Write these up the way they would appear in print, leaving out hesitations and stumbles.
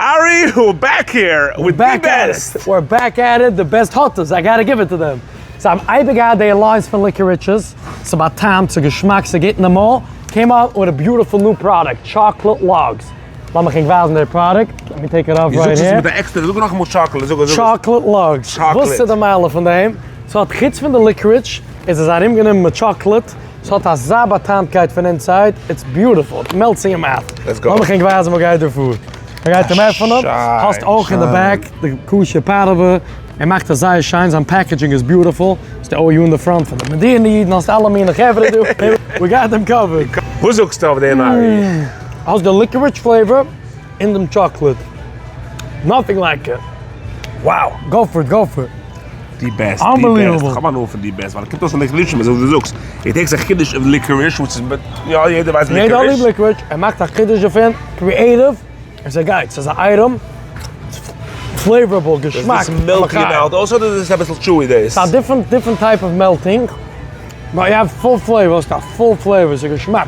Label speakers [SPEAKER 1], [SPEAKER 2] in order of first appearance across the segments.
[SPEAKER 1] Ari, we're back here with the best.
[SPEAKER 2] We're back at it, the best hottest. I gotta give it to them. So I'm eibegad the Alliance for Licorices. It's about time to geschmack, to get in them all. Came out with a beautiful new product, Chocolate Logs. Laat me geen wazen their product. Let me take it off right here.
[SPEAKER 1] Met de extra, zoek nog een chocolate.
[SPEAKER 2] Chocolate Logs. Wat is de mijlen van hem? Zo het gids van de licorice is het aan hem genomen met chocolate. Zo het has zabataamkeit van inside. It's beautiful. It melts in your mouth.
[SPEAKER 1] Let's go.
[SPEAKER 2] Laat me geen wazen, maar ga je ervoor. Dan ga je hem even op. Hast ook in de back. De koosje paarden. En maakt de zij shine. Zijn packaging is beautiful. It's the OU in the front van de medie niet. Als het allemaal in de gever doen. We got them covered.
[SPEAKER 1] Hoe zoekst je over de Ari?
[SPEAKER 2] Has the licorice flavor in the chocolate. Nothing like it. Wow. Go for it, go for it.
[SPEAKER 1] Die best.
[SPEAKER 2] Unbelievable.
[SPEAKER 1] Ga maar over die best. Want ik heb toch zo'n licorice, maar zo de zoeks. It takes a yiddish of licorice, which is, ja, je weet licorice.
[SPEAKER 2] Nee, dat niet licorice. Hij maakt dat yiddish van creative. En zei, guys, it's an item. It's flavorable, geschmack.
[SPEAKER 1] There's milky melt. Also, there's a little chewy days.
[SPEAKER 2] It's a different type of melting. But you have full flavor. It's got full flavor. It's a geschmack.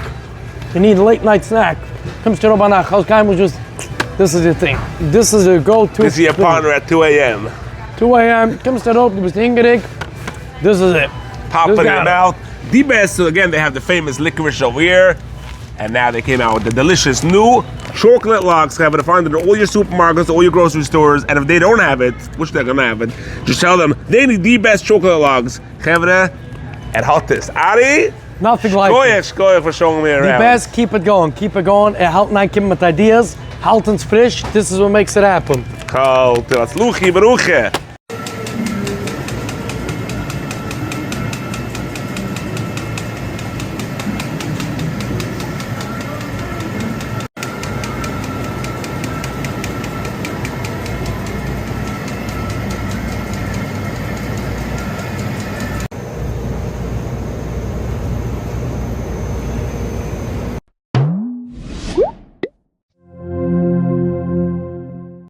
[SPEAKER 2] You need a late night snack. Comes to Robana, house guy was just, this is your thing. This is your go-to.
[SPEAKER 1] This is your partner at 2 a.m.
[SPEAKER 2] 2 a.m. Comes to Rob, you was ingericht. This is it.
[SPEAKER 1] Pop it in your mouth. The best, so again, they have the famous licorice over here. And now they came out with the delicious new Chocolate Logs. Have it find it in all your supermarkets, all your grocery stores. And if they don't have it, which they're gonna have it, just tell them they need the best Chocolate Logs. Have it at hottest. Ari?
[SPEAKER 2] Nothing like it.
[SPEAKER 1] Skoye for showing me around.
[SPEAKER 2] The best, keep it going, keep it going. Help mij komen met ideas. Halt ons frisch. This is what makes it happen.
[SPEAKER 1] Cool. That's Luchi Baruche.